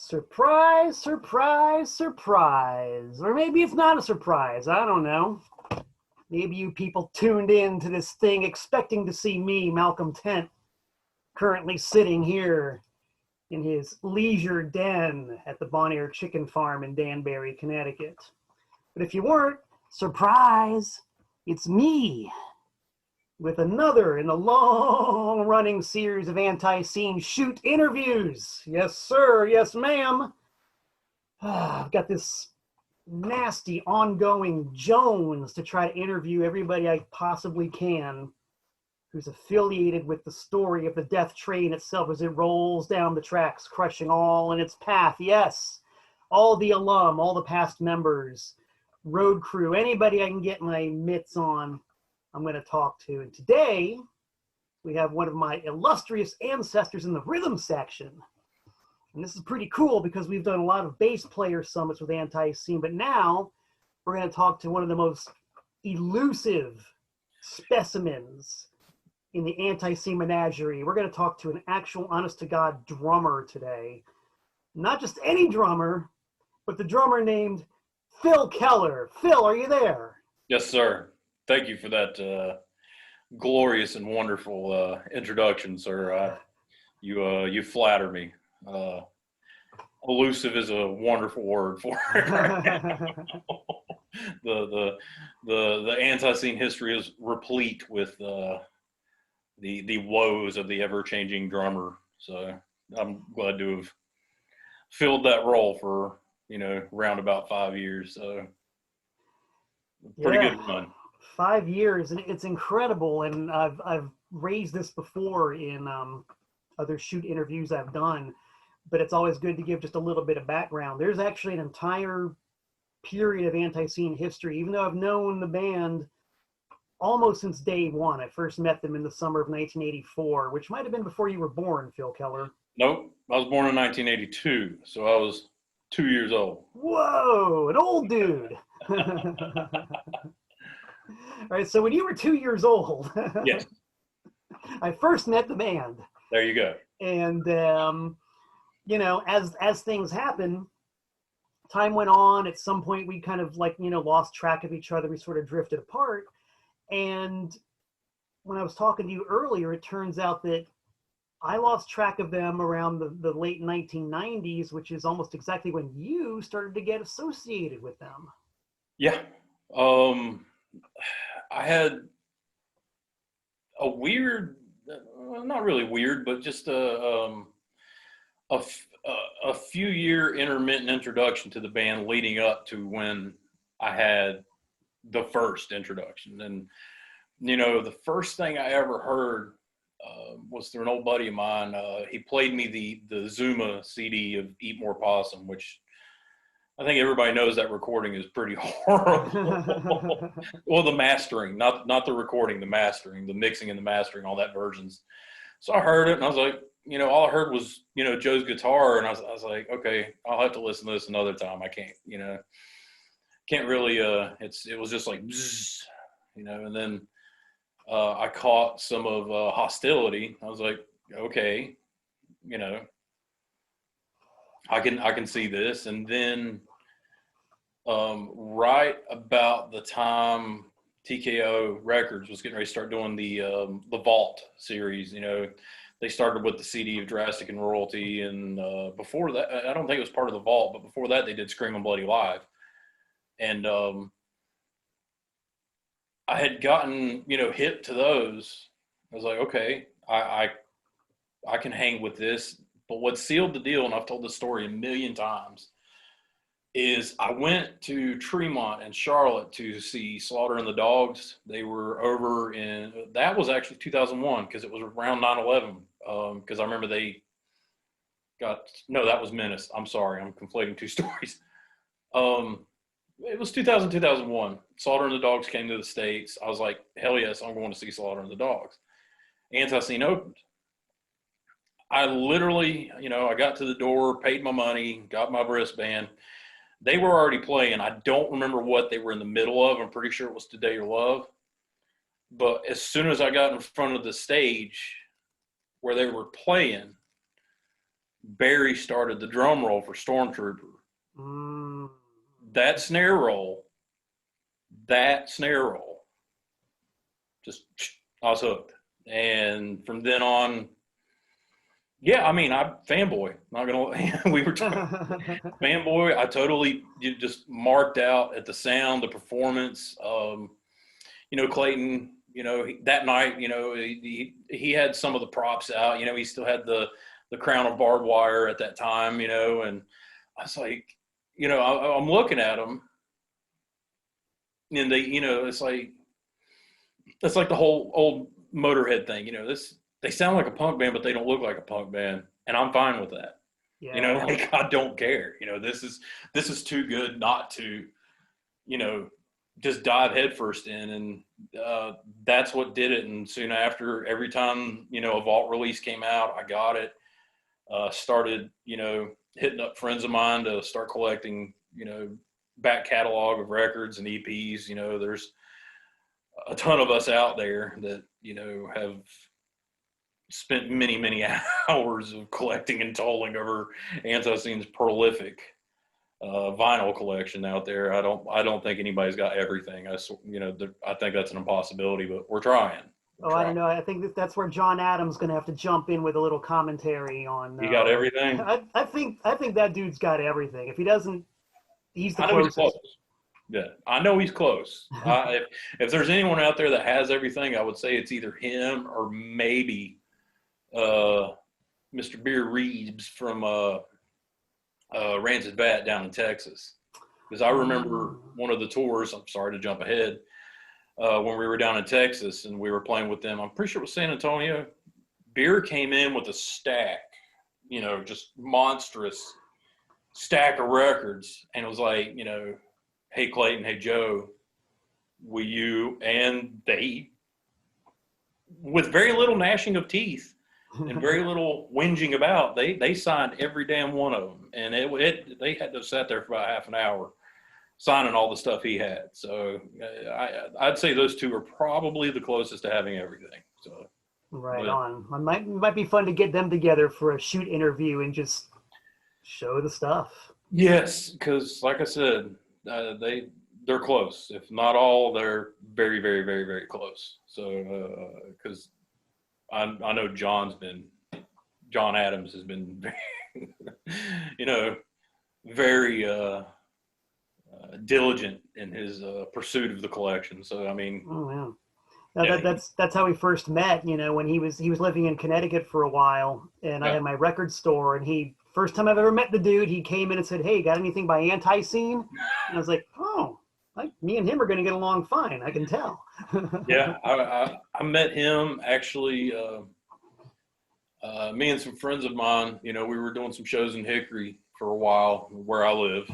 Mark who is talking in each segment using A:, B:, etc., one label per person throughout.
A: Surprise, surprise, surprise. Or maybe it's not a surprise. I don't know. Maybe you people tuned in to this thing expecting to see me, Malcolm Tent, currently sitting here in his leisure den at the Bon Air Chicken Farm in Danbury, Connecticut. But if you weren't, surprise, it's me with another in the long-running series of ANTiSEEN shoot interviews. Yes, sir. Yes, ma'am. I've got this nasty ongoing Jones to try to interview everybody I possibly can who's affiliated with the story of the death train itself as it rolls down the tracks, crushing all in its path. Yes, all the alum, all the past members, road crew, anybody I can get my mitts on, I'm going to talk to. And today, we have one of my illustrious ancestors in the rhythm section. And this is pretty cool because we've done a lot of bass player summits with ANTiSEEN, but now we're going to talk to one of the most elusive specimens in the ANTiSEEN menagerie. We're going to talk to an actual honest-to-God drummer today. Not just any drummer, but the drummer named Phil Keller. Phil, are you there?
B: Yes, sir. Thank you for that glorious and wonderful introduction, sir. You flatter me. Elusive is a wonderful word for it. Right? the ANTiSEEN history is replete with the woes of the ever-changing drummer. So I'm glad to have filled that role for round about 5 years. So pretty good run.
A: 5 years, and it's incredible. And I've raised this before in other shoot interviews I've done, but it's always good to give just a little bit of background. There's actually an entire period of ANTiSEEN history, even though I've known the band almost since day one. I first met them in the summer of 1984, which might have been before you were born, Phil Keller.
B: Nope, I was born in 1982, so I was 2 years old.
A: Whoa, an old dude. All right, so when you were 2 years old,
B: yes,
A: I first met the band.
B: There you go.
A: And as things happen, time went on. At some point, we kind of lost track of each other. We sort of drifted apart. And when I was talking to you earlier, it turns out that I lost track of them around the late 1990s, which is almost exactly when you started to get associated with them.
B: Yeah. I had a weird, not really weird, but just a few year intermittent introduction to the band leading up to when I had the first introduction. And, the first thing I ever heard was through an old buddy of mine. He played me the Zuma CD of Eat More Possum, which I think everybody knows that recording is pretty horrible. Well, the mastering, not the recording, the mastering, the mixing and the mastering, all that versions. So I heard it and I was like, all I heard was, Joe's guitar. And I was like, okay, I'll have to listen to this another time. I can't really, it was just like, bzzz, and then I caught some of Hostility. I was like, okay, I can see this. And then right about the time TKO Records was getting ready to start doing the Vault series, they started with the CD of Drastic and Royalty. And before that, I don't think it was part of the Vault, but before that they did Screamin' Bloody Live. And I had gotten, hip to those. I was like, okay, I can hang with this. But what sealed the deal, and I've told this story a million times, is I went to Tremont and Charlotte to see Slaughter and the Dogs. They were over that was actually 2001 because it was around 9/11. Because I remember that was Menace. I'm sorry, I'm conflating two stories. It was 2000, 2001. Slaughter and the Dogs came to the States. I was like, hell yes, I'm going to see Slaughter and the Dogs. ANTiSEEN opened. I literally, I got to the door, paid my money, got my wristband. They were already playing. I don't remember what they were in the middle of. I'm pretty sure it was Today Your Love. But as soon as I got in front of the stage where they were playing, Barry started the drum roll for Stormtrooper.
A: Mm.
B: That snare roll, just I was hooked. And from then on, yeah, I mean, I fanboy. Not gonna. We were talking fanboy. I totally just marked out at the sound, the performance. Clayton. That night, he had some of the props out. He still had the crown of barbed wire at that time. And I was like, I'm looking at him, and they, it's like the whole old Motorhead thing. They sound like a punk band, but they don't look like a punk band, and I'm fine with that.
A: Yeah.
B: I don't care. This is too good not to, just dive headfirst in, and that's what did it. And soon after, every time a Vault release came out, I got it. Started hitting up friends of mine to start collecting back catalog of records and EPs. There's a ton of us out there that have spent many hours of collecting and tolling over ANTiSEEN's prolific vinyl collection out there. I don't think anybody's got everything. I think that's an impossibility, but we're trying.
A: I don't know. I think that's where John Adams going to have to jump in with a little commentary on.
B: You got everything?
A: I think that dude's got everything. If he doesn't, he's the closest.
B: He's close. Yeah, I know he's close. If there's anyone out there that has everything, I would say it's either him or maybe Mr. Beer Reeves from Rancid Bat down in Texas. Because I remember one of the tours, I'm sorry to jump ahead, when we were down in Texas and we were playing with them. I'm pretty sure it was San Antonio. Beer came in with a stack, just monstrous stack of records. And it was like, hey, Clayton, hey, Joe, will you? And they, with very little gnashing of teeth and very little whinging about, they signed every damn one of them. And they had to sat there for about half an hour signing all the stuff he had. So I'd say those two are probably the closest to having everything. So
A: right on. It might be fun to get them together for a shoot interview and just show the stuff.
B: Yes, because like I said, they're close. If not all, they're very, very, very, very close. So because I know John Adams has been very diligent in his pursuit of the collection. So I mean,
A: that's how we first met. When he was living in Connecticut for a while, and I had my record store, and first time I've ever met the dude, he came in and said, "Hey, got anything by ANTiSEEN?" And I was like, "Oh, me and him are going to get along fine. I can tell."
B: Yeah, I met him actually. Me and some friends of mine, we were doing some shows in Hickory for a while, where I live.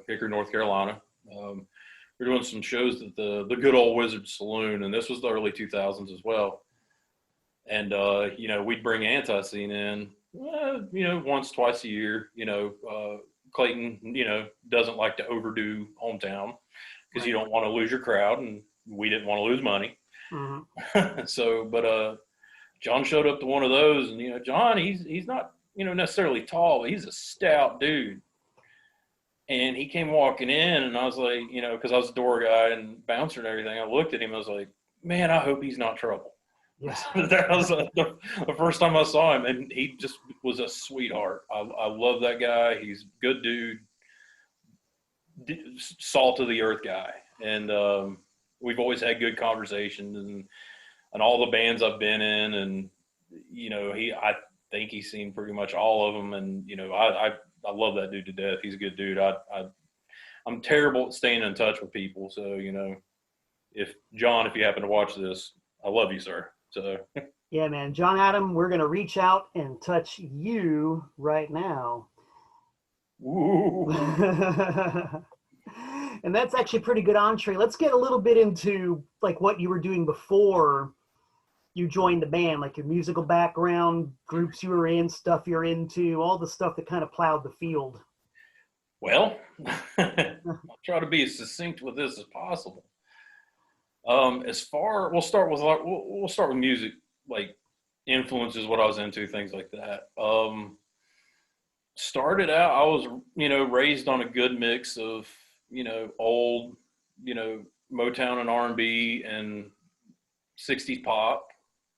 B: Hickory, North Carolina. We're doing some shows at the Good Old Wizard Saloon, and this was the early 2000s as well. And we'd bring ANTiSEEN in, once, twice a year. Clayton, doesn't like to overdo hometown because you don't want to lose your crowd, and we didn't want to lose money. Mm-hmm. So, but John showed up to one of those, and John, he's not necessarily tall, but he's a stout dude. And he came walking in, and I was like, because I was a door guy and bouncer and everything, I looked at him, I was like, man, I hope he's not trouble. Yeah. That was the first time I saw him, and he just was a sweetheart. I love that guy. He's a good dude, salt of the earth guy. And we've always had good conversations, and all the bands I've been in, and, I think he's seen pretty much all of them. And, I love that dude to death. He's a good dude. I'm terrible at staying in touch with people. So, if you happen to watch this, I love you, sir. So
A: yeah, man, John Adam, we're going to reach out and touch you right now.
B: Ooh.
A: And that's actually a pretty good entree. Let's get a little bit into like what you were doing before you joined the band, like your musical background, groups you were in, stuff you're into, all the stuff that kind of plowed the field.
B: Well, I'll try to be as succinct with this as possible. We'll start with music, like influences, what I was into, things like that. started out, I was, raised on a good mix of, old, Motown and R&B and 60s pop,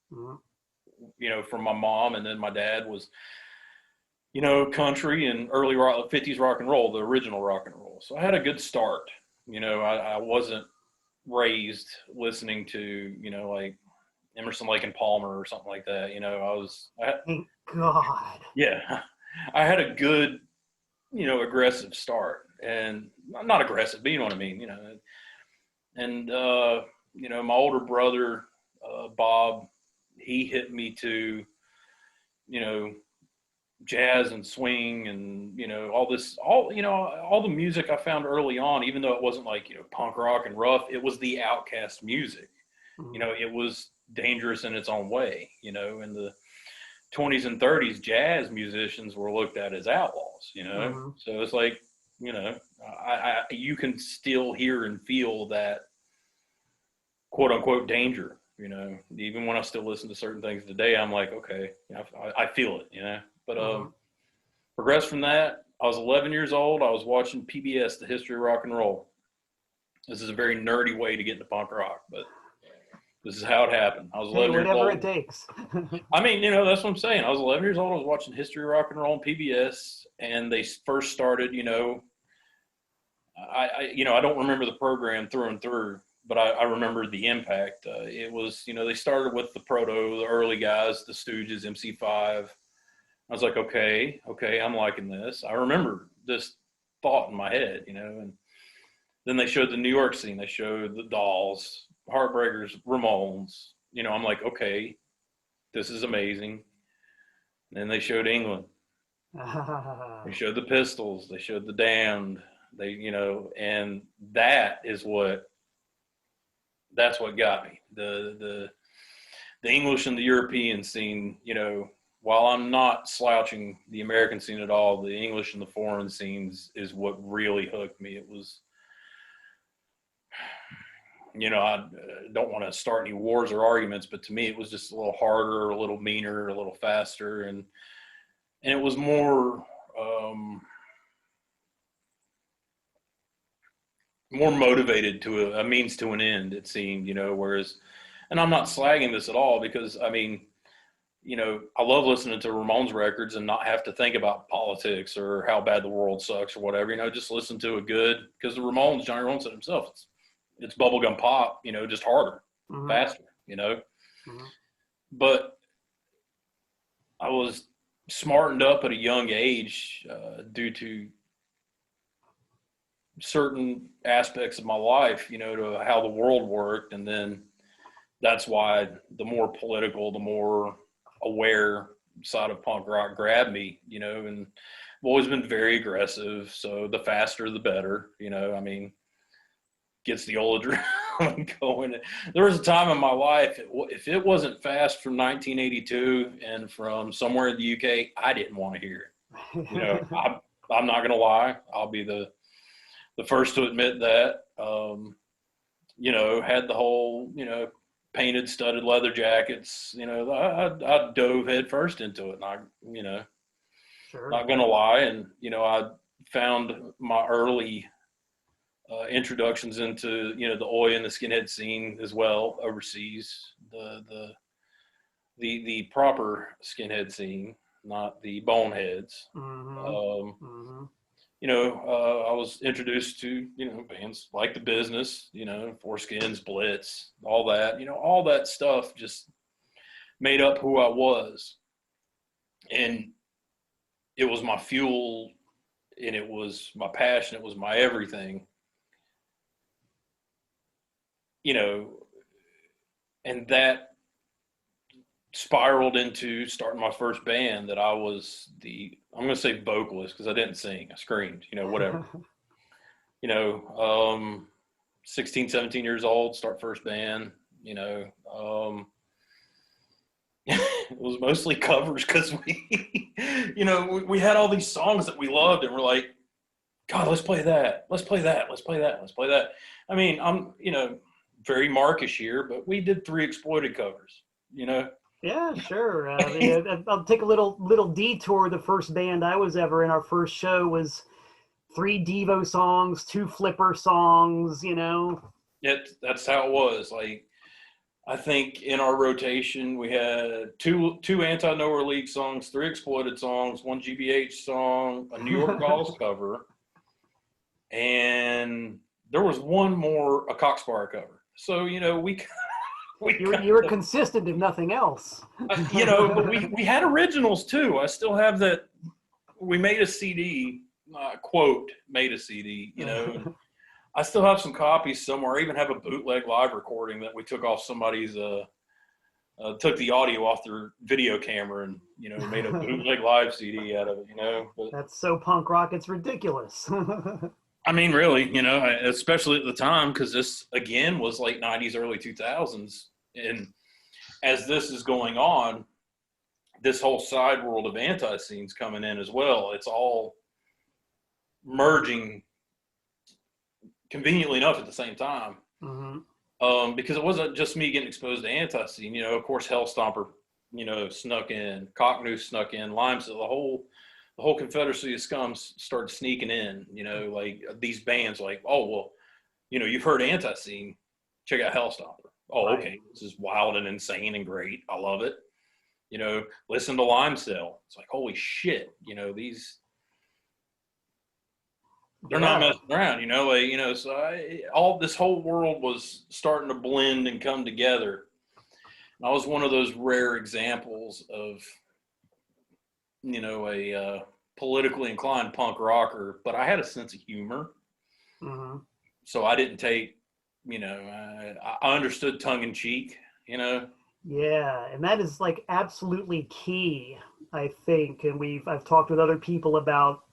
B: from my mom. And then my dad was, country and early rock, 50s rock and roll, the original rock and roll. So I had a good start. I wasn't raised listening to, like Emerson, Lake and Palmer or something like that.
A: Thank God.
B: Yeah, I had a good, aggressive start, and not aggressive, but you know what I mean, and, my older brother, Bob, he hit me to, jazz and swing and, all the music I found early on, even though it wasn't like, punk rock and rough, it was the outcast music. It was dangerous in its own way. In the 20s and 30s, jazz musicians were looked at as outlaws, So it's like, you can still hear and feel that quote unquote danger, even when I still listen to certain things today, I'm like, okay, I feel it, but progressed from that. I was 11 years old. I was watching PBS, The History of Rock and Roll. This is a very nerdy way to get into punk rock, but this is how it happened. I was 11 years old.
A: Whatever it takes.
B: I mean, that's what I'm saying. I was 11 years old. I was watching History of Rock and Roll on PBS, and they first started, I don't remember the program through and through, but I remember the impact. It was, they started with the early guys, the Stooges, MC5. I was like, okay, I'm liking this. I remember this thought in my head, and then they showed the New York scene. They showed the Dolls, Heartbreakers, Ramones. I'm like, okay, this is amazing. And then they showed England. They showed the Pistols. They showed the Damned. And that's what got me. The English and the European scene, while I'm not slouching the American scene at all, the English and the foreign scenes is what really hooked me. It was, I don't want to start any wars or arguments, but to me, it was just a little harder, a little meaner, a little faster. And it was more, more motivated to a means to an end, it seemed, whereas, and I'm not slagging this at all because, I mean, I love listening to Ramones records and not have to think about politics or how bad the world sucks or whatever, just listen to a good, because the Ramones, Johnny Ramone said himself, it's bubblegum pop, just harder, faster, But I was smartened up at a young age due to certain aspects of my life, to how the world worked. And then that's why the more political, the more aware side of punk rock grabbed me, and I've always been very aggressive. So the faster, the better, gets the old adrenaline going. There was a time in my life, if it wasn't fast from 1982 and from somewhere in the UK, I didn't want to hear it. I'm not going to lie. I'll be the first to admit that. Had the whole, painted studded leather jackets, I dove head first into it, and
A: Sure.
B: Not gonna lie. And, I found my early introductions into, the Oi and the skinhead scene as well overseas, the proper skinhead scene, not the boneheads. I was introduced to, bands like The Business, Foreskins, Blitz, all that, all that stuff just made up who I was. And it was my fuel, and it was my passion. It was my everything, and that spiraled into starting my first band that I was I'm going to say vocalist because I didn't sing. I screamed, whatever. 16, 17 years old, start first band, it was mostly covers because we had all these songs that we loved and we're like, God, let's play that. Let's play that. Let's play that. Let's play that. I mean, I'm, very markish here, but we did 3 Exploited covers,
A: Yeah, sure. I mean, I'll take a little detour. The first band I was ever in, our first show was 3 Devo songs, 2 Flipper songs.
B: That's how it was. Like, I think in our rotation we had two anti-Nowhere League songs, 3 Exploited songs, 1 GBH song, a New York Dolls cover, and there was one more, a Coxbar cover. So
A: You were consistent, if nothing else.
B: but we had originals too. I still have that. We made a CD, quote, made a CD, and I still have some copies somewhere. I even have a bootleg live recording that we took off somebody's, took the audio off their video camera and, made a bootleg live CD out of it, But,
A: That's so punk rock, it's ridiculous.
B: I mean, really, especially at the time, because this, again, was late 90s, early 2000s. And as this is going on, this whole side world of ANTiSEEN's coming in as well. It's all merging conveniently enough at the same time.
A: Mm-hmm.
B: Because it wasn't just me getting exposed to ANTiSEEN. Of course, Hellstomper, snuck in, Cocknoose snuck in, Limestone, the whole Confederacy of Scums started sneaking in. Like these bands, like, oh well, you've heard ANTiSEEN, check out Hellstomper. Oh,
A: Right.
B: okay, this is wild and insane and great. I love it. Listen to Limestone. It's like, holy shit, these. They're not messing around, so all this whole world was starting to blend and come together. And I was one of those rare examples of, a politically inclined punk rocker, but I had a sense of humor.
A: Mm-hmm.
B: So I didn't take, I understood tongue in cheek,
A: Yeah, and that is like absolutely key, I think. And I've talked with other people about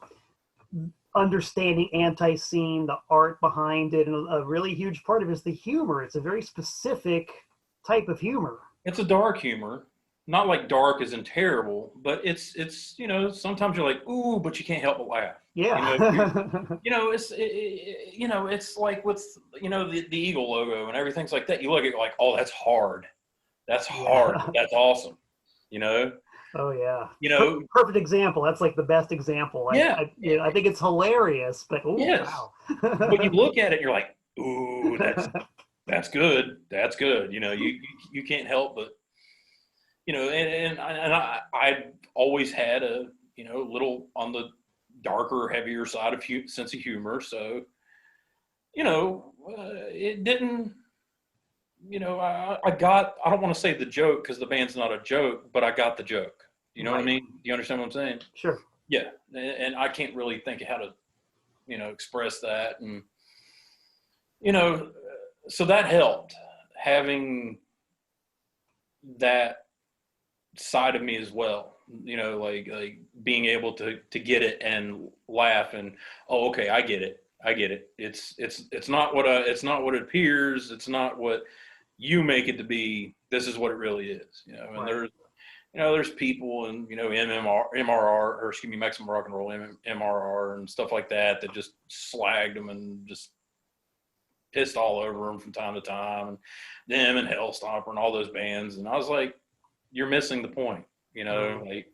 A: understanding ANTiSEEN, the art behind it, and a really huge part of it is the humor. It's a very specific type of humor.
B: It's a dark humor, not like dark as in terrible, but it's sometimes you're like, ooh, but you can't help but laugh.
A: Yeah.
B: It's like with the Eagle logo and everything's like that. You look at it like, oh, that's hard. That's hard.
A: Yeah.
B: That's awesome.
A: Oh yeah. Perfect example. That's like the best example.
B: Yeah.
A: I think it's hilarious, but
B: Yes.
A: wow.
B: But you look at it, and you're like, ooh, that's good. That's good. You can't help but and I always had a little on the darker, heavier side of sense of humor. So it didn't. I don't want to say the joke because the band's not a joke, but I got the joke. You know what I mean? Do you understand what I'm saying?
A: Sure.
B: Yeah. And I can't really think of how to, express that. And, so that helped having that side of me as well, like being able to get it and laugh and, oh, okay, I get it. It's not what it appears. It's not what you make it to be. This is what it really is, and
A: Right.
B: there's people in, MRR, or excuse me, Mexican rock and roll, MRR and stuff like that just slagged them and just pissed all over them from time to time, and them and Hellstomper and all those bands. And I was like, you're missing the point, like,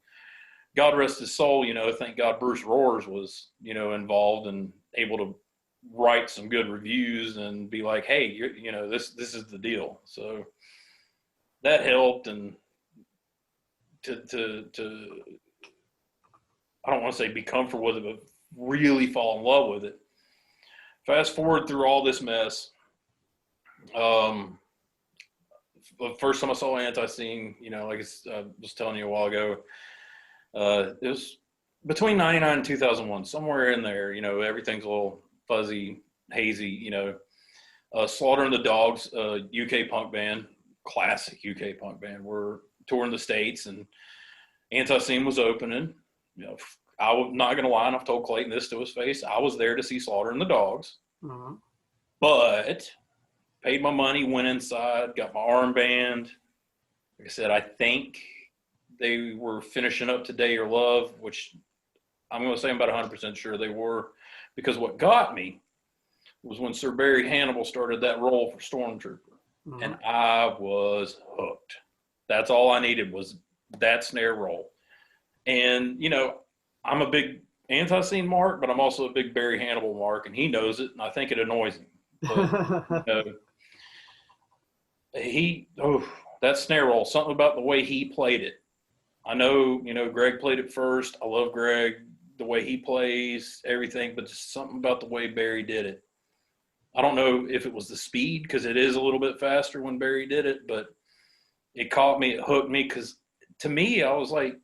B: God rest his soul, thank God Bruce Roars was, involved and able to write some good reviews and be like, hey, this is the deal. So that helped. And to I don't want to say be comfortable with it, but really fall in love with it. Fast forward through all this mess. The first time I saw ANTiSEEN, like I was telling you a while ago, it was between 99 and 2001, somewhere in there. Everything's a little fuzzy, hazy. Slaughter and the Dogs, UK punk band, classic UK punk band, were touring the States, and ANTiSEEN was opening. I'm not going to lie, and I've told Clayton this to his face, I was there to see Slaughter and the Dogs,
A: Mm-hmm.
B: but paid my money, went inside, got my armband. Like I said, I think they were finishing up Today Your Love, which I'm going to say I'm about 100% sure they were, because what got me was when Sir Barry Hannibal started that role for Stormtrooper,
A: Mm-hmm.
B: and I was hooked. That's all I needed was that snare roll. And, you know, I'm a big ANTiSEEN mark, but I'm also a big Barry Hannibal mark, and he knows it, and I think it annoys him. But, that snare roll, something about the way he played it. I know, you know, Greg played it first. I love Greg, the way he plays, everything, but just something about the way Barry did it. I don't know if it was the speed, because it is a little bit faster when Barry did it, but it caught me, it hooked me, because to me, I was like,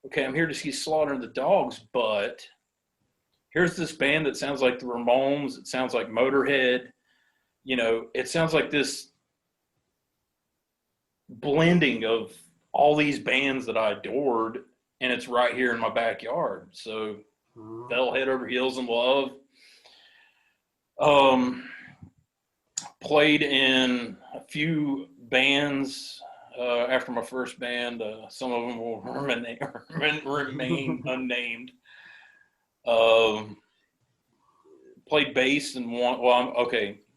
B: okay, I'm here to see Slaughter and the Dogs, but here's this band that sounds like the Ramones. It sounds like Motorhead. You know, it sounds like this blending of all these bands that I adored, and it's right here in my backyard. So fell head over heels in love. Played in a few bands after my first band. Some of them will remain unnamed. Played bass in one. Well,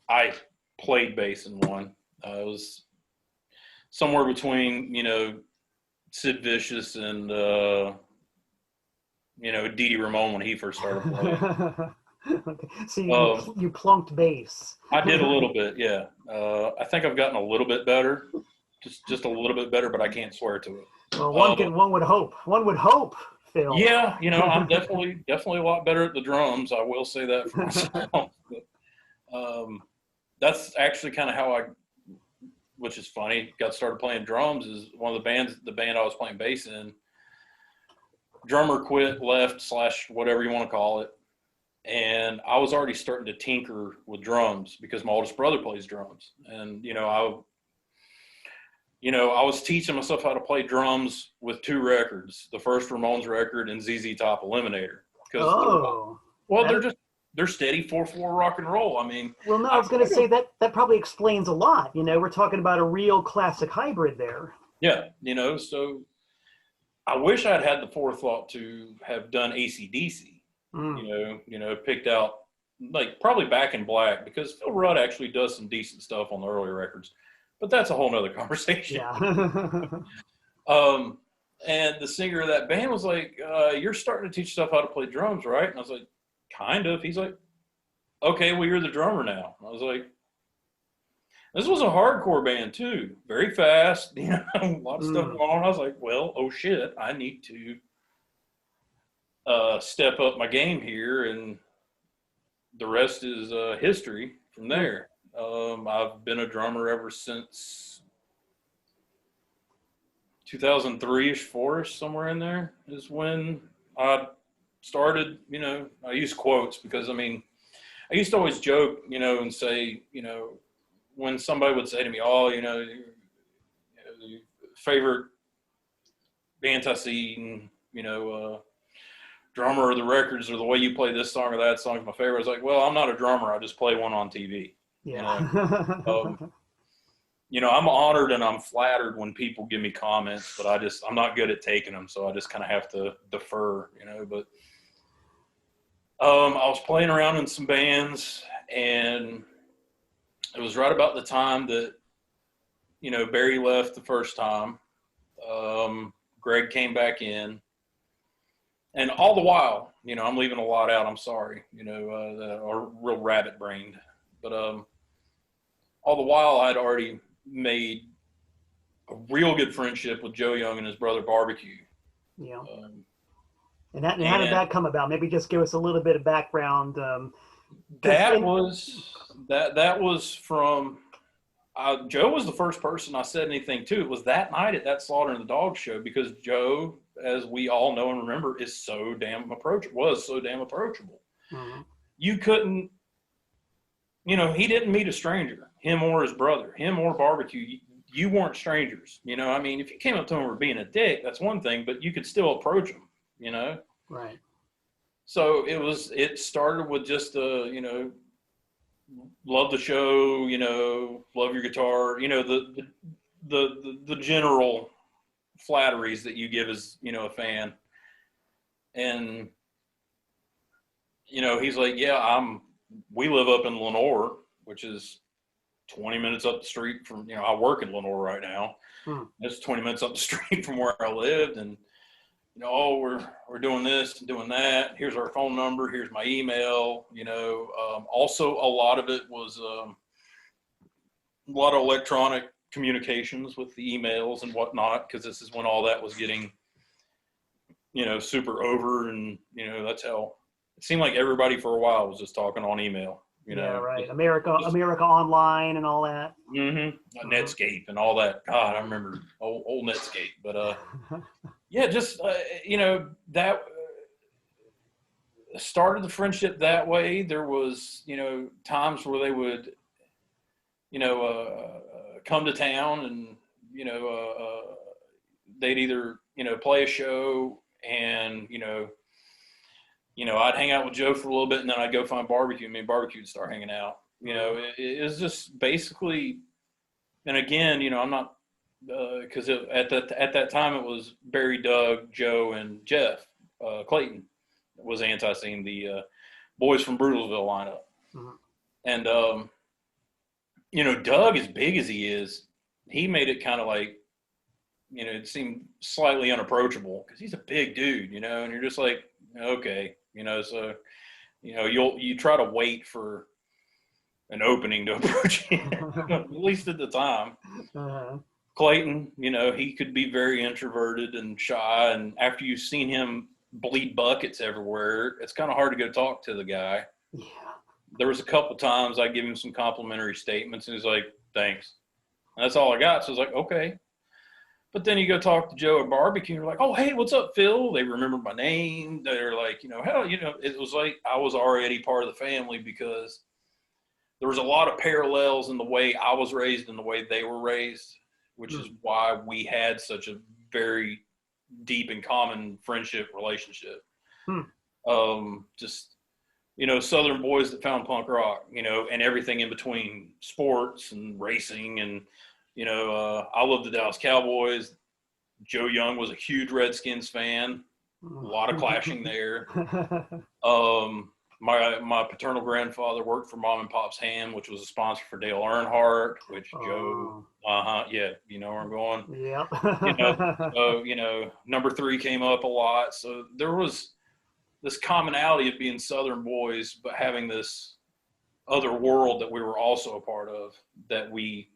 B: I played bass in one. It was somewhere between, you know, Sid Vicious and, you know, Dee Dee Ramone when he first started playing.
A: Okay. So you plunked bass.
B: I did a little bit, yeah. I think I've gotten a little bit better, just a little bit better, but I can't swear to it.
A: Well, one would hope. One would hope, Phil.
B: Yeah, you know, I'm definitely a lot better at the drums. I will say that for myself. But, that's actually kind of how I, which is funny, got started playing drums. Is one of the band I was playing bass in. Drummer quit, left / whatever you want to call it. And I was already starting to tinker with drums because my oldest brother plays drums. And, I was teaching myself how to play drums with 2 records, the first Ramones record and ZZ Top Eliminator. They're steady 4/4 rock and roll. I mean,
A: well, no, I was going to say that probably explains a lot. We're talking about a real classic hybrid there.
B: Yeah. So I wish I'd had the forethought to have done ACDC. Picked out like probably Back in Black, because Phil Rudd actually does some decent stuff on the early records, but that's a whole nother conversation.
A: Yeah.
B: And the singer of that band was like, you're starting to teach yourself how to play drums, right? And I was like, kind of. He's like, okay, well, you're the drummer now. I was like, this was a hardcore band too, very fast, a lot of stuff going on. I was like, well, oh shit, I need to step up my game here, and the rest is history from there. I've been a drummer ever since 2003-ish, 4-ish, somewhere in there is when I started. I use quotes because, I used to always joke, and say, when somebody would say to me, oh, your favorite ANTiSEEN, drummer or the records or the way you play this song or that song is my favorite. I was like, well, I'm not a drummer. I just play one on TV.
A: Yeah.
B: I'm honored and I'm flattered when people give me comments, but I'm not good at taking them. So I just kind of have to defer, but I was playing around in some bands, and it was right about the time that, Barry left the first time. Greg came back in. And all the while, I'm leaving a lot out. I'm sorry, that are real rabbit brained. But all the while, I'd already made a real good friendship with Joe Young and his brother Barbecue.
A: Yeah. And how did that come about? Maybe just give us a little bit of background.
B: That was from Joe was the first person I said anything to. It was that night at that Slaughter and the Dog show, because Joe, as we all know and remember, was so damn approachable.
A: Mm-hmm.
B: You couldn't, he didn't meet a stranger, him or his brother, him or Barbecue. You weren't strangers, if you came up to him for being a dick, that's one thing, but you could still approach him,
A: Right.
B: So it started with just, love the show, love your guitar, the general flatteries that you give as, a fan. And, he's like, yeah, we live up in Lenore, which is 20 minutes up the street from, I work in Lenore right now. It's 20 minutes up the street from where I lived. And, oh, we're doing this and doing that. Here's our phone number. Here's my email. Also, a lot of it was a lot of electronic communications with the emails and whatnot, because this is when all that was getting, super over. And, that's how it seemed like everybody for a while was just talking on email.
A: Yeah, right. America Online and all that.
B: Mm-hmm. Netscape and all that. God, I remember old Netscape. But yeah, just that started the friendship that way. There was times where they would come to town, and they'd either play a show, and I'd hang out with Joe for a little bit, and then I'd go find barbecue. Me and barbecue would start hanging out. It was just basically, and again, I'm not, because at that time it was Barry, Doug, Joe, and Jeff Clayton was ANTiSEEN, the Boys from Brutalsville lineup. And Doug, as big as he is, he made it kind of like, it seemed slightly unapproachable, because he's a big dude, and you're just like, okay. So, you try to wait for an opening to approach him, at least at the time. Clayton, he could be very introverted and shy. And after you've seen him bleed buckets everywhere, it's kind of hard to go talk to the guy.
A: Yeah.
B: There was a couple times I give him some complimentary statements, and he's like, thanks. And that's all I got. So I was like, okay. But then you go talk to Joe at barbecue, and you're like, oh, hey, what's up, Phil? They remember my name. They're like, hell, it was like I was already part of the family, because there was a lot of parallels in the way I was raised and the way they were raised, which is why we had such a very deep and common friendship relationship. Just, Southern boys that found punk rock, and everything in between, sports and racing. And I loved the Dallas Cowboys. Joe Young was a huge Redskins fan. A lot of clashing there. My paternal grandfather worked for Mom and Pop's Ham, which was a sponsor for Dale Earnhardt, which Joe, yeah, you know where I'm going.
A: Yep.
B: So, number 3 came up a lot. So there was this commonality of being Southern boys, but having this other world that we were also a part of, that we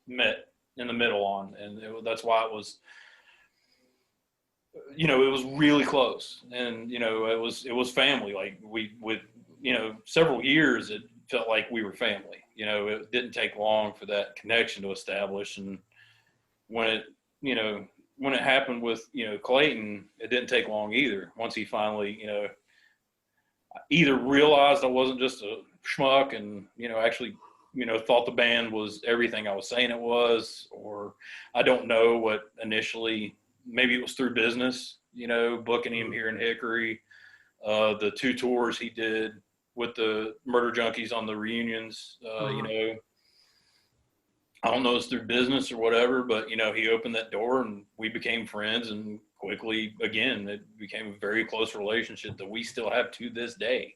B: met in the middle on. And that's why it was, it was really close. And, it was family. Like with several years, it felt like we were family. It didn't take long for that connection to establish. And when it happened with, Clayton, it didn't take long either. Once he finally, either realized I wasn't just a schmuck and, actually, thought the band was everything I was saying it was, or I don't know what initially, maybe it was through business, booking him here in Hickory, the 2 tours he did with the Murder Junkies on the reunions, I don't know if it's through business or whatever, but, he opened that door and we became friends, and quickly, again, it became a very close relationship that we still have to this day.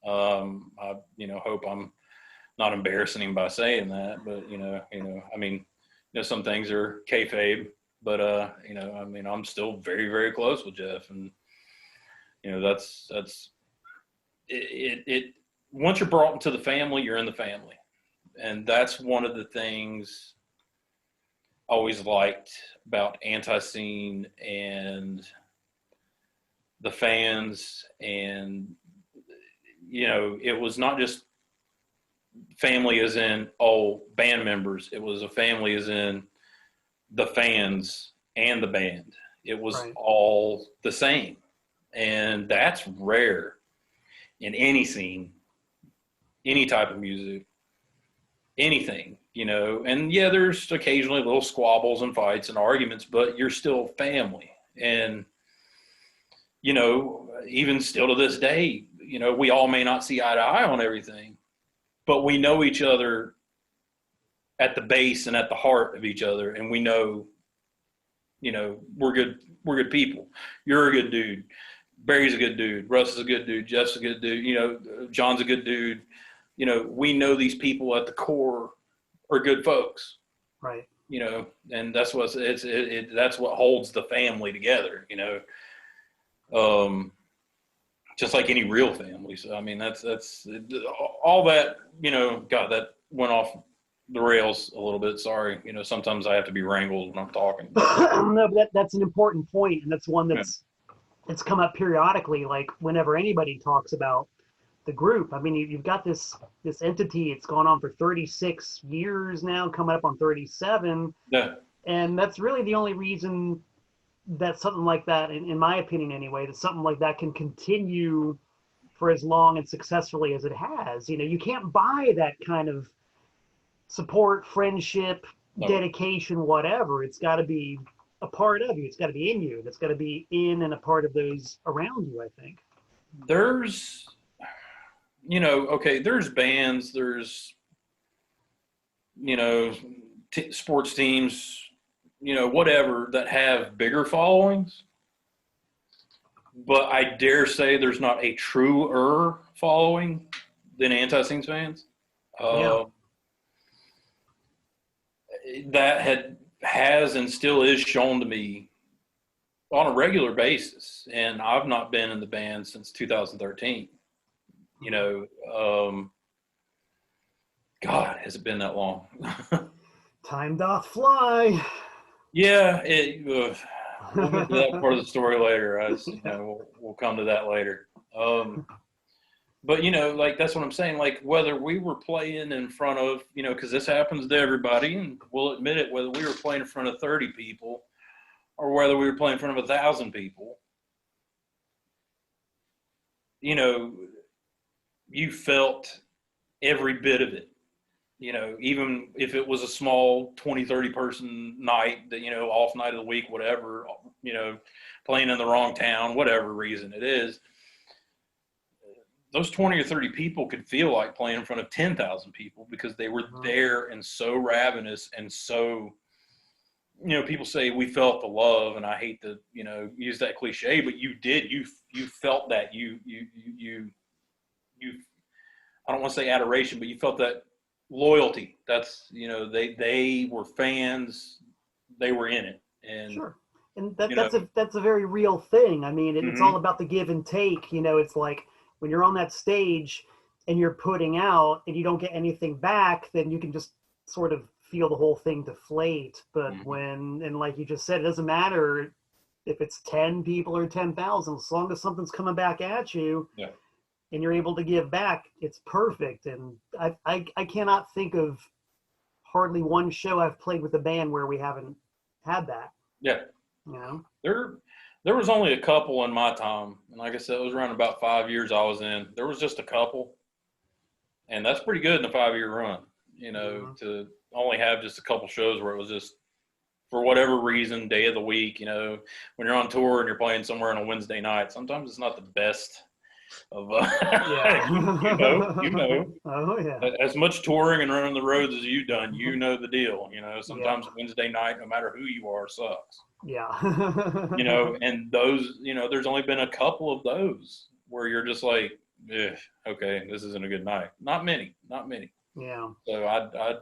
B: I, hope I'm not embarrassing him by saying that, but, I mean, some things are kayfabe, but, I'm still very, very close with Jeff, and, that's it. Once you're brought into the family, you're in the family. And that's one of the things I always liked about ANTiSEEN and the fans. And, it was not just family as in, band members. It was a family as in the fans and the band. It was all the same. And that's rare in any scene, any type of music, anything, and yeah, there's occasionally little squabbles and fights and arguments, but you're still family. And, even still to this day, we all may not see eye to eye on everything, but we know each other at the base and at the heart of each other. And we know, we're good people. You're a good dude. Barry's a good dude. Russ is a good dude. Jeff's a good dude. John's a good dude. We know these people at the core are good folks,
A: Right.
B: you know, and that's what that's what holds the family together, you know. Just like any real family. So I mean, that's all that, you know. God, that went off the rails a little bit. Sorry, you know. Sometimes I have to be wrangled when I'm talking.
A: No, but that's an important point, and that's one
B: Yeah.
A: it's come up periodically. Like whenever anybody talks about the group, I mean, you've got this entity. It's gone on for 36 years now, coming up on 37,
B: Yeah.
A: and that's really the only reason that something like that, in my opinion anyway, that something like that can continue for as long and successfully as it has. You know, you can't buy that kind of support, friendship,
B: No.
A: dedication, whatever. It's got to be a part of you. It's got to be in you. It's got to be in and a part of those around you, I think.
B: There's, you know, okay, there's bands, there's, you know, sports teams, you know, whatever, that have bigger followings. But I dare say there's not a truer following than ANTiSEEN fans.
A: Yeah.
B: That has and still is shown to me on a regular basis. And I've not been in the band since 2013. You know, God, has it been that long?
A: Time doth fly.
B: Yeah, we'll get to that part of the story later. You know, we'll come to that later. But, you know, like, that's what I'm saying. Like, whether we were playing in front of, you know, because this happens to everybody, and we'll admit it, whether we were playing in front of 30 people or whether we were playing in front of 1,000 people, you know, you felt every bit of it. You know, even if it was a small 20, 30 person night, that, you know, off night of the week, whatever, you know, playing in the wrong town, whatever reason it is, those 20 or 30 people could feel like playing in front of 10,000 people because they were there and so ravenous and so, you know, people say we felt the love, and I hate to, you know, use that cliche, but you did. You felt that. You I don't want to say adoration, but you felt that loyalty. That's, you know, they were fans. They were in it. And
A: sure. And that's a very real thing. I mean, it's all about the give and take. You know, it's like when you're on that stage and you're putting out and you don't get anything back, then you can just sort of feel the whole thing deflate. But and like you just said, it doesn't matter if it's 10 people or 10,000, as long as something's coming back at you.
B: Yeah.
A: And you're able to give back, it's perfect. And I cannot think of hardly one show I've played with a band where we haven't had that.
B: Yeah.
A: You know?
B: There was only a couple in my time. And like I said, it was around about 5 years I was in. There was just a couple. And that's pretty good in a 5-year run, you know, to only have just a couple shows where it was just, for whatever reason, day of the week, you know, when you're on tour and you're playing somewhere on a Wednesday night, sometimes it's not the best of you know.
A: Oh yeah.
B: As much touring and running the roads as you've done, you know the deal. You know, sometimes Wednesday night, no matter who you are, sucks.
A: Yeah.
B: You know, and those, you know, there's only been a couple of those where you're just like, okay, this isn't a good night. Not many.
A: Yeah.
B: So I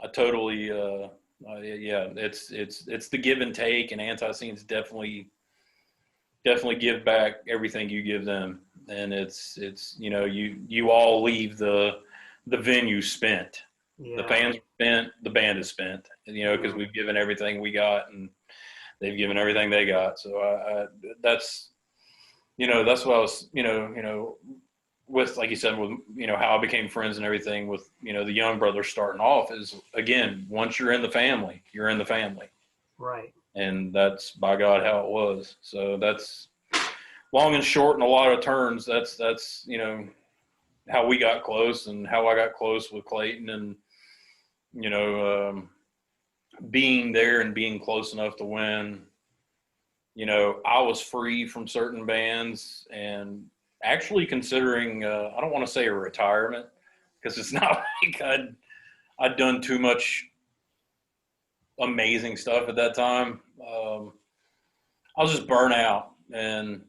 B: totally, yeah, it's the give and take, and ANTiSEEN's definitely give back everything you give them. And it's, you know, you all leave the venue spent. Yeah. The fans are spent, the band is spent, you know, because we've given everything we got and they've given everything they got. So I that's, you know, that's what I was, you know, with, like you said, with, you know, how I became friends and everything with, you know, the young brothers starting off is, again, once you're in the family, you're in the family.
A: Right.
B: And that's, by God, how it was. So that's long and short and a lot of turns. That's, you know, how we got close and how I got close with Clayton, and, you know, being there and being close enough to when, you know, I was free from certain bands and actually considering, I don't want to say a retirement, because it's not like I'd done too much amazing stuff at that time. I was just burnt out, and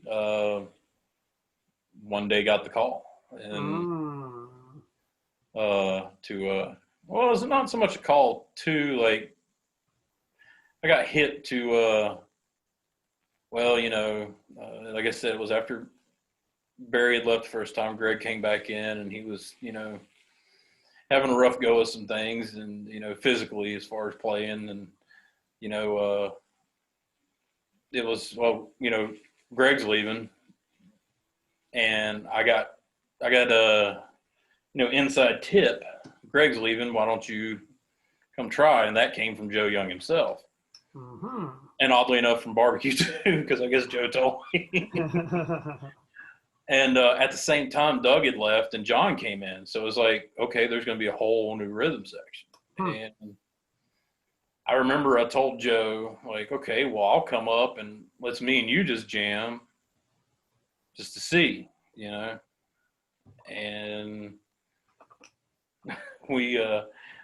B: one day got the call and to Well, it's not so much a call to, like, I got hit to, well, like I said, it was after Barry had left the first time. Greg came back in, and he was, having a rough go of some things, and, physically as far as playing. And, it was, well, Greg's leaving, and I got inside tip, Greg's leaving, why don't you come try? And that came from Joe Young himself.
A: Mm-hmm.
B: And oddly enough, from barbecue too, because I guess Joe told me. And at the same time, Doug had left and John came in. So it was like, okay, there's going to be a whole new rhythm section. And I remember I told Joe, like, okay, well, I'll come up and let's me and you just jam just to see, And we,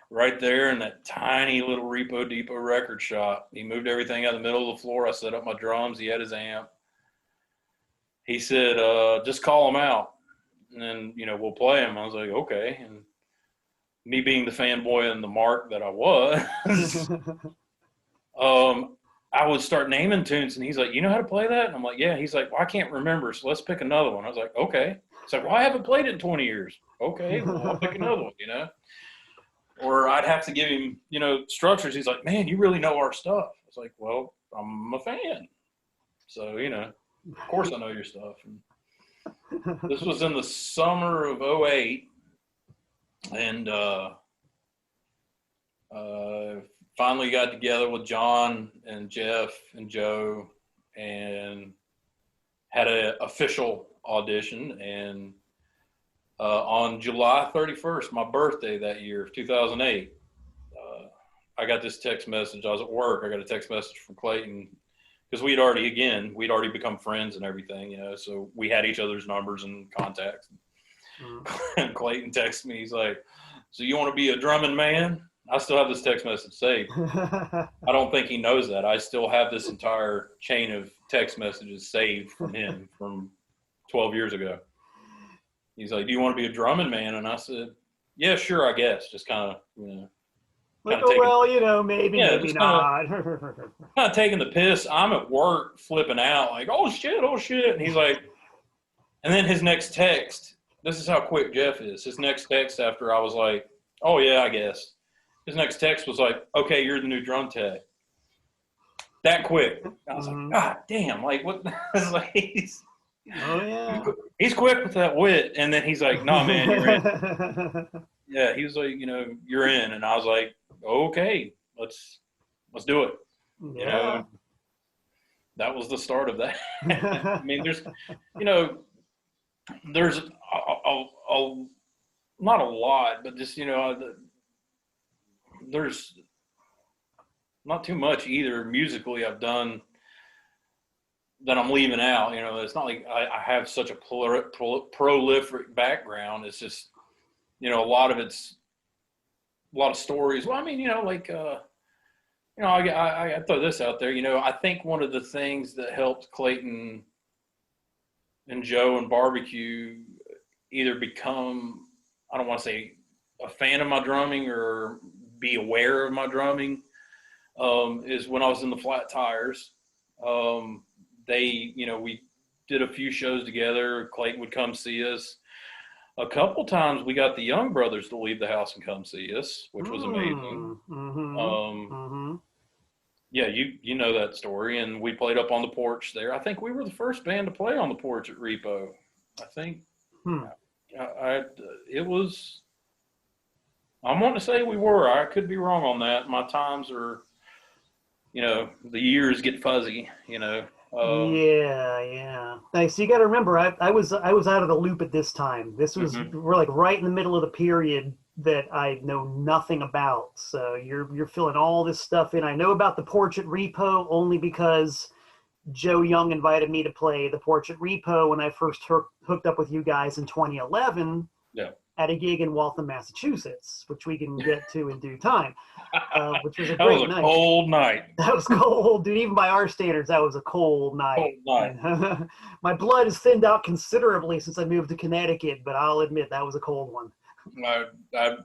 B: right there in that tiny little Repo Depot record shop, he moved everything out of the middle of the floor. I set up my drums. He had his amp. He said, just call him out and then, we'll play him. I was like, okay. And me being the fanboy and the mark that I was, I would start naming tunes, and he's like, you know how to play that? And I'm like, yeah. He's like, well, I can't remember, so let's pick another one. I was like, okay. He's like, well, I haven't played it in 20 years. Okay, well, I'll pick another one, Or I'd have to give him, structures. He's like, man, you really know our stuff. I was like, well, I'm a fan. So, of course I know your stuff. And this was in the summer of 2008. And finally got together with John and Jeff and Joe and had an official audition. And on July 31st, my birthday that year, 2008, I got this text message. I was at work. I got a text message from Clayton because we'd already become friends and everything, so we had each other's numbers and contacts. And Clayton texted me. He's like, so you want to be a drumming man? I still have this text message saved. I don't think he knows that. I still have this entire chain of text messages saved from him from 12 years ago. He's like, do you want to be a drumming man? And I said, yeah, sure, I guess. Just kind of,
A: like, oh, well, maybe not.
B: Kind of taking the piss. I'm at work flipping out like, oh, shit. And he's like, and then his next text, this is how quick Jeff is. His next text after I was like, oh, yeah, I guess. His next text was like, okay, you're the new drum tech. That quick. I was like, God damn. Like, what? I was like, he's quick with that wit. And then he's like, no, man, you're in. Yeah, he was like, you're in. And I was like, okay, let's do it.
A: Yeah.
B: That was the start of that. I mean, there's not a lot, but just, there's not too much either musically I've done that I'm leaving out. It's not like I have such a prolific background. It's just, a lot of stories. Well, I mean, I throw this out there. I think one of the things that helped Clayton and Joe and barbecue either become, I don't want to say a fan of my drumming or be aware of my drumming, is when I was in the Flat Tires. We did a few shows together. Clayton would come see us. A couple times we got the Young brothers to leave the house and come see us, which was amazing. Yeah, you know that story. And we played up on the porch there. I think we were the first band to play on the porch at Repo. I think it was, I'm wanting to say we were. I could be wrong on that. My times are, the years get fuzzy,
A: yeah. So you got to remember, I was out of the loop at this time. This was we're like right in the middle of the period that I know nothing about. So you're filling all this stuff in. I know about the porch at Repo only because Joe Young invited me to play the porch at Repo when I first hooked up with you guys in 2011.
B: Yeah.
A: At a gig in Waltham, Massachusetts, which we can get to in due time, which was a great night.
B: That was a cold night.
A: That was cold, dude. Even by our standards, that was a cold night. My blood has thinned out considerably since I moved to Connecticut, but I'll admit that was a cold one.
B: I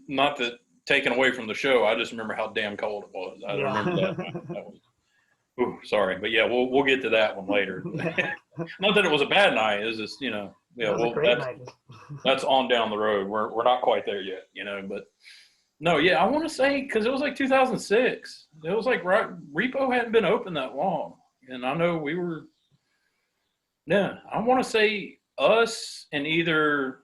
B: not that taken away from the show. I just remember how damn cold it was. I remember that. That was, ooh, sorry, but yeah, we'll get to that one later. Not that it was a bad night. It was just, yeah.
A: That was a great night.
B: That's on down the road. We're not quite there yet, but no, yeah, I want to say because it was like 2006. It was like Repo hadn't been open that long, and I know we were. Yeah, I want to say us and either.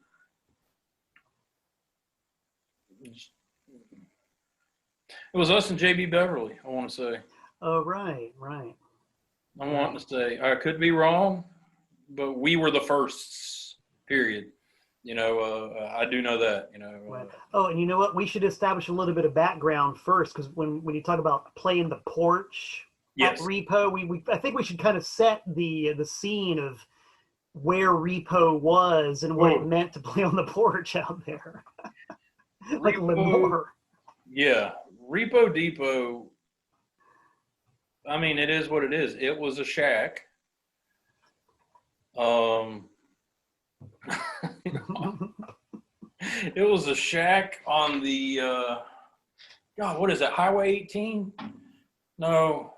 B: It was us and JB Beverly, I want to say.
A: Oh, right.
B: I want to say. I could be wrong, but we were the firsts, period. I do know that,
A: Right. Oh, and you know what? We should establish a little bit of background first, because when you talk about playing the porch at Repo, I think we should kind of set the scene of where Repo was and what it meant to play on the porch out there. Like Lenore.
B: Yeah, Repo Depot. I mean, it is what it is. It was a shack. It was a shack on the God, what is that? Highway 18? No,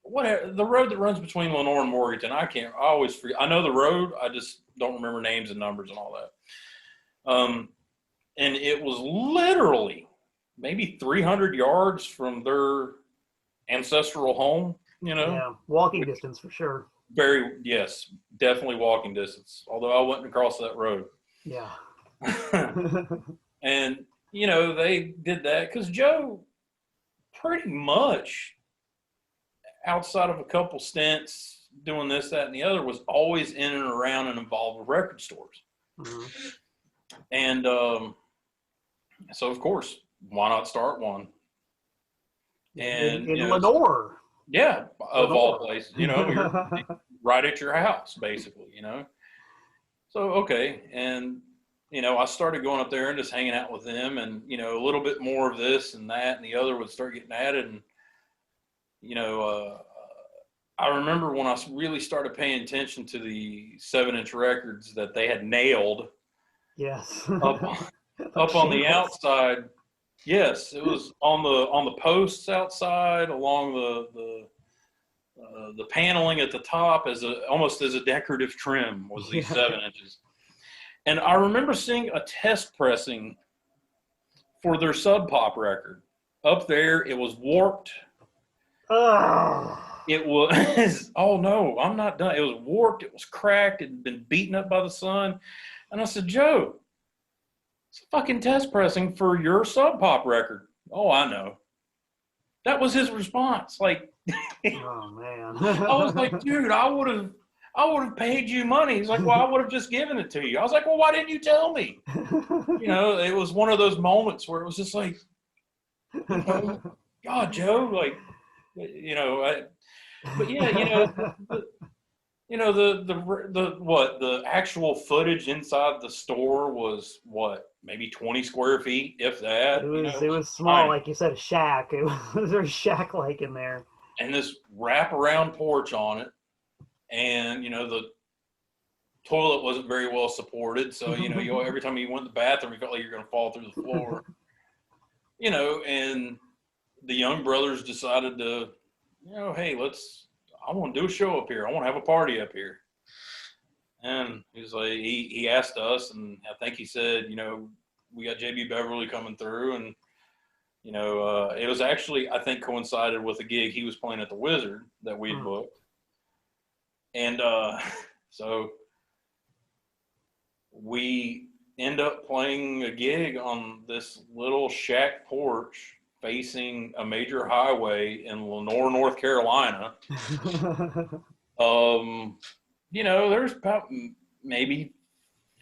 B: whatever, the road that runs between Lenore and Morganton. I always forget. I know the road. I just don't remember names and numbers and all that. And it was literally maybe 300 yards from their ancestral home,
A: Yeah, walking distance for sure.
B: Yes, definitely walking distance. Although I wouldn't cross that road.
A: Yeah.
B: And, they did that because Joe pretty much outside of a couple stints doing this, that, and the other was always in and around and involved with record stores.
A: Mm-hmm.
B: And, so, of course, why not start one? And
A: in Lenore.
B: Yeah, of all places, you're right at your house, basically, So, okay. And, I started going up there and just hanging out with them and, a little bit more of this and that and the other would start getting added. And, I remember when I really started paying attention to the 7-inch records that they had nailed.
A: Yes.
B: up on the outside. Yes, it was on the posts outside, along the paneling at the top almost as a decorative trim was these 7 inches. And I remember seeing a test pressing for their Sub Pop record up there. It was warped. It was oh no, I'm not done. It was warped. It was cracked. It had been beaten up by the sun. And I said, Joe, it's fucking test pressing for your Sub Pop record. Oh, I know. That was his response. Like,
A: oh man.
B: I was like, dude, I would have paid you money. He's like, well, I would have just given it to you. I was like, well, why didn't you tell me? It was one of those moments where it was just like, God, Joe, like, but yeah, the actual footage inside the store was maybe 20 square feet, if that.
A: It was small, tiny. Like you said, a shack. It was very shack-like in there.
B: And this wraparound porch on it, and the toilet wasn't very well supported, so every time you went to the bathroom, you felt like you're going to fall through the floor. And the Young brothers decided to, hey, I want to do a show up here. I want to have a party up here. And he was like, he asked us, and I think he said, we got JB Beverly coming through, and it was actually, I think, coincided with a gig he was playing at the Wizard that we'd booked. And so we end up playing a gig on this little shack porch facing a major highway in Lenore, North Carolina. There's about maybe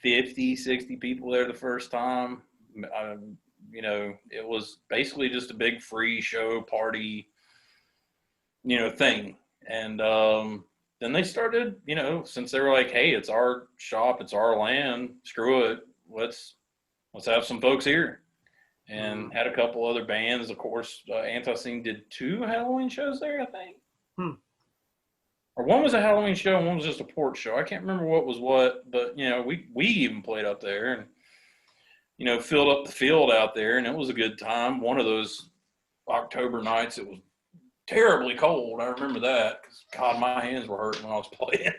B: 50, 60 people there the first time. It was basically just a big free show party, thing. And then they started, since they were like, hey, it's our shop, it's our land, screw it, let's have some folks here. And had a couple other bands. Of course, ANTiSEEN did 2 Halloween shows there, I think. Or one was a Halloween show and one was just a porch show. I can't remember what was what, but we even played up there. filled up the field out there, and it was a good time. One of those October nights, it was terribly cold. I remember that because, God, my hands were hurting when I was playing.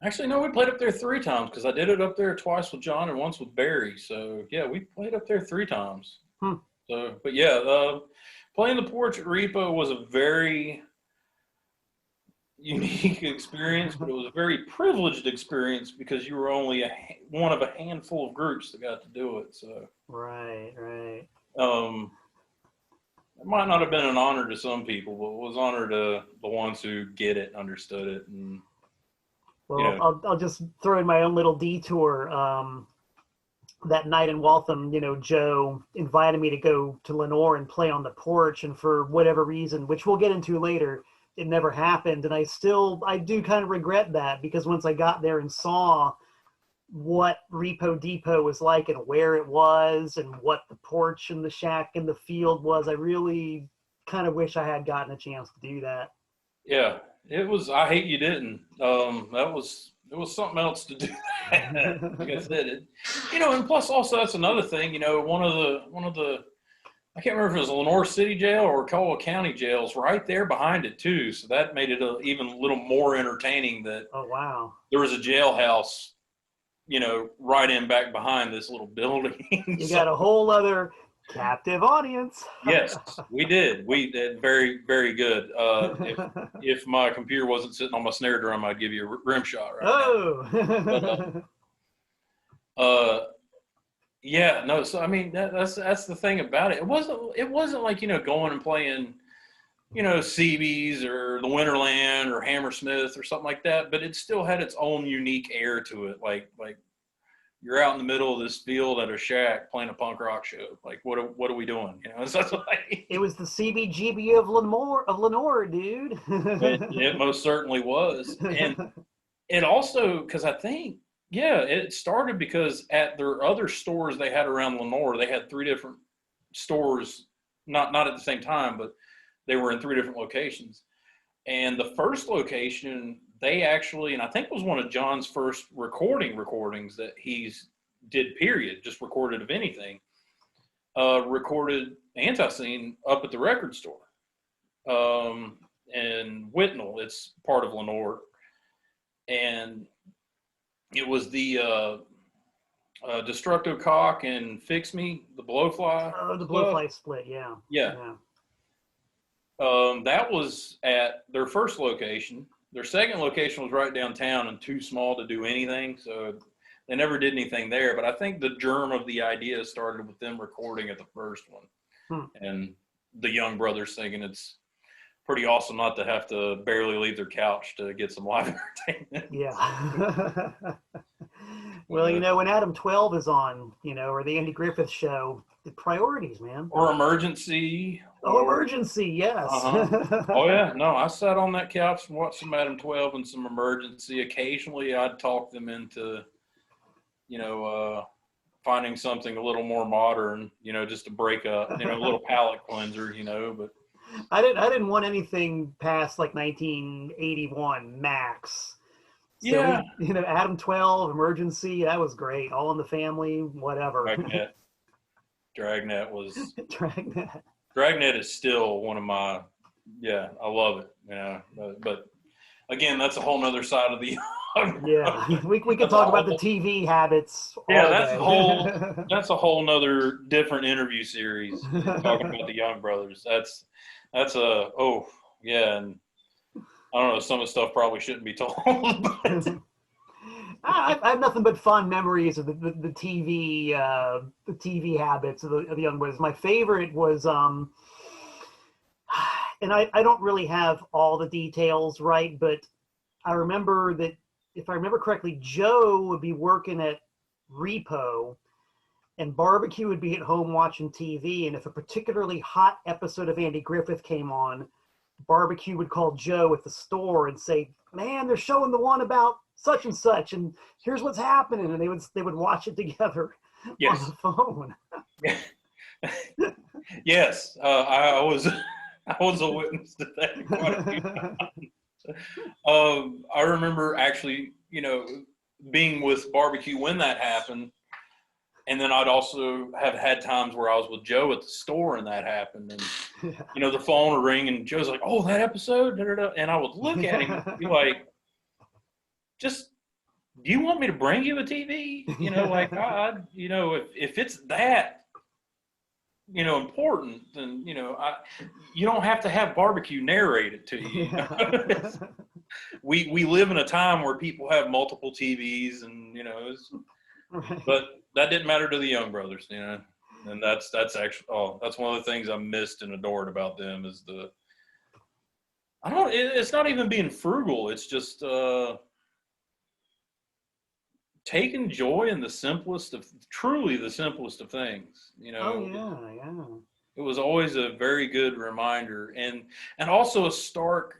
B: Actually, no, we played up there 3 times because I did it up there twice with John and once with Barry. So, yeah, we played up there 3 times. So, but yeah, playing the porch at Repo was a very unique experience, but it was a very privileged experience because you were only one of a handful of groups that got to do it. So,
A: right.
B: It might not have been an honor to some people, but it was an honor to the ones who get it, understood it, and.
A: Well, I'll just throw in my own little detour. That night in Waltham, Joe invited me to go to Lenore and play on the porch, and for whatever reason, which we'll get into later, it never happened. And I do kind of regret that, because once I got there and saw what Repo Depot was like and where it was and what the porch and the shack and the field was, I really kind of wish I had gotten a chance to do that.
B: Yeah. It was. I hate you didn't. It was something else to do. Like I said, and plus also that's another thing. One of the I can't remember if it was Lenore City Jail or Colwell County Jails right there behind it too. So that made it even a little more entertaining. That there was a jailhouse, right in back behind this little building.
A: You got a whole other captive audience.
B: Yes, we did. We did very, very good. If my computer wasn't sitting on my snare drum, I'd give you a rim shot right now. Yeah, no. So I mean, that's the thing about it. It wasn't like going and playing, CB's or the Winterland or Hammersmith or something like that. But it still had its own unique air to it. Like you're out in the middle of this field at a shack playing a punk rock show. Like, what are we doing? So like,
A: it was the CBGB of Lenore, dude.
B: it most certainly was. And it also, because I think, it started because at their other stores they had around Lenore, they had 3 different stores, not at the same time, but they were in 3 different locations. And the first location, they actually, and I think it was one of John's first recordings that he's did, period, just recorded of anything, recorded ANTiSEEN up at the record store. And Whitnall, it's part of Lenore. And it was the Destructo Cock and Fix Me, the Blowfly.
A: Oh, the Blowfly split, yeah.
B: That was at their first location. Their second location was right downtown and too small to do anything, so they never did anything there. But I think the germ of the idea started with them recording at the first one. And the Young brothers thinking it's pretty awesome not to have to barely leave their couch to get some live entertainment.
A: Yeah. Well, when Adam 12 is on, or the Andy Griffith Show, the priorities, man.
B: Or Emergency.
A: Emergency, yes.
B: Oh, yeah. No, I sat on that couch and watched some Adam 12 and some Emergency. Occasionally, I'd talk them into, finding something a little more modern, just to break up, a little palate cleanser, but.
A: I didn't want anything past like 1981 max. So
B: yeah.
A: Adam 12, Emergency, that was great. All in the Family, whatever.
B: Dragnet was.
A: Dragnet.
B: Dragnet is still one of my. Yeah, I love it. But again, that's a whole nother side of the.
A: Yeah, we could talk about the TV habits.
B: Yeah, that's a whole nother different interview series. Talking about the Young brothers. That's and I don't know, some of the stuff probably shouldn't be told.
A: I have nothing but fond memories of the TV habits of the Young brothers. My favorite was and I don't really have all the details right, but I remember that, if I remember correctly, Joe would be working at Repo and Barbecue would be at home watching TV. And if a particularly hot episode of Andy Griffith came on, Barbecue would call Joe at the store and say, "Man, they're showing the one about such and such, and here's what's happening." And they would watch it together on the phone.
B: Yes, I was a witness to that quite a few times. I remember actually, being being with barbecue when that happened. And then I'd also have had times where I was with Joe at the store and that happened. And, you know, the phone would ring and Joe's like, oh, that episode? Da, da, da. And I would look at him and be like, just, do you want me to bring you a TV? You know, like, you know, if it's that, you know, important, then, you know, you don't have to have barbecue narrated to you. We live in a time where people have multiple TVs and, you know, but that didn't matter to the Young brothers, you know, and that's actually, that's one of the things I missed and adored about them is it's not even being frugal. It's just, taking joy in truly the simplest of things, you know.
A: Oh, yeah.
B: It was always a very good reminder and also a stark,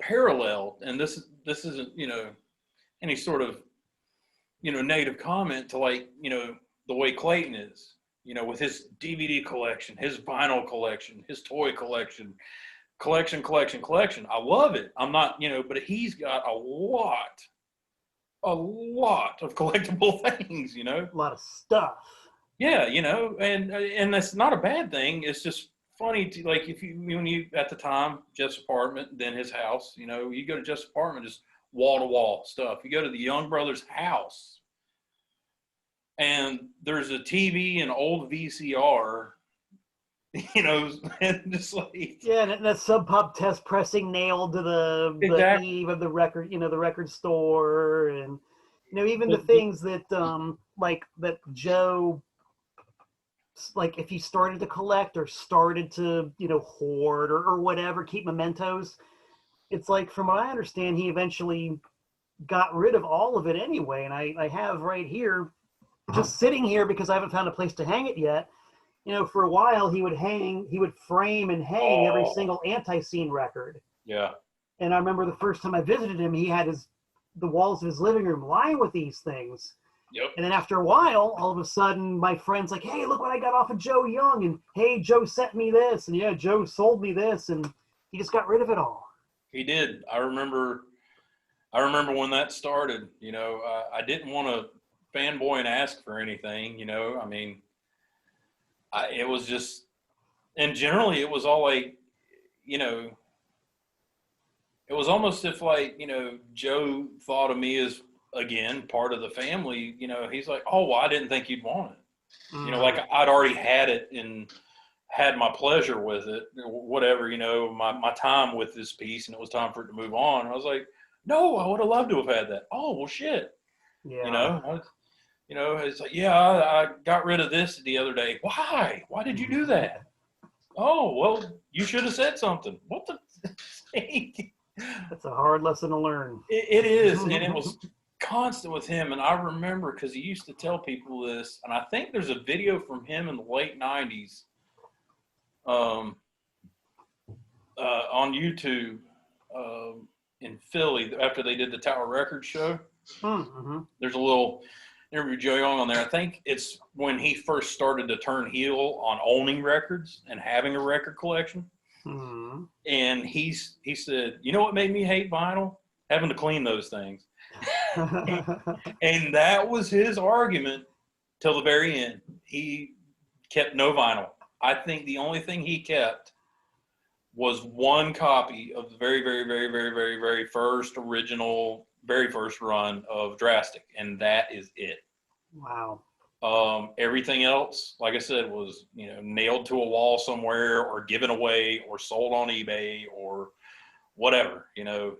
B: parallel. And this isn't, you know, any sort of, you know, negative comment to, like, you know, the way Clayton is, you know, with his DVD collection, his vinyl collection, his toy collection. I love it. I'm not, you know, but he's got a lot of collectible things, you know.
A: A lot of stuff.
B: Yeah, you know, and that's not a bad thing. It's just funny to, like, when you at the time, Jeff's apartment, then his house, you know, you go to Jeff's apartment, just wall to wall stuff. You go to the Young brothers' house and there's a TV and old VCR, you know, and just like,
A: yeah, and that Sub Pop test pressing nailed to the eve of the record, you know, the record store, and, you know, even the things that like that Joe, like, if he started to collect or started to, you know, hoard or whatever, keep mementos, it's like, from what I understand, he eventually got rid of all of it anyway. And I have right here, just sitting here because I haven't found a place to hang it yet. You know, for a while he would frame and hang every single ANTiSEEN record.
B: Yeah.
A: And I remember the first time I visited him, he had the walls of his living room lined with these things.
B: Yep.
A: And then after a while, all of a sudden, my friend's like, hey, look what I got off of Joe Young. And, hey, Joe sent me this. And, yeah, Joe sold me this. And he just got rid of it all.
B: He did. I remember when that started, you know, I didn't want to fanboy and ask for anything, you know. I mean, it was just, and generally it was all like, you know, it was almost if, like, you know, Joe thought of me as, again, part of the family. You know, he's like, oh, well, I didn't think you'd want it. You know, like, I'd already had it and had my pleasure with it, whatever, you know, my time with this piece, and it was time for it to move on. I was like, no, I would have loved to have had that. Oh, well, shit.
A: Yeah.
B: You know, it's like, yeah, I got rid of this the other day. Why? Why did you do that? Oh, well, you should have said something. What the?
A: That's a hard lesson to learn.
B: It is, and it was constant with him. And I remember, because he used to tell people this, and I think there's a video from him in the late 90s on YouTube in Philly after they did the Tower Records show.
A: Mm-hmm.
B: There's a little interview with Joe Young on there. I think it's when he first started to turn heel on owning records and having a record collection.
A: Mm-hmm.
B: And he said, you know what made me hate vinyl? Having to clean those things. And that was his argument till the very end. He kept no vinyl. I think the only thing he kept was one copy of the very, very, very, very, very, very first original, very first run of Drastic, and that is it.
A: Wow.
B: Everything else, like I said, was, you know, nailed to a wall somewhere or given away or sold on eBay or whatever, you know,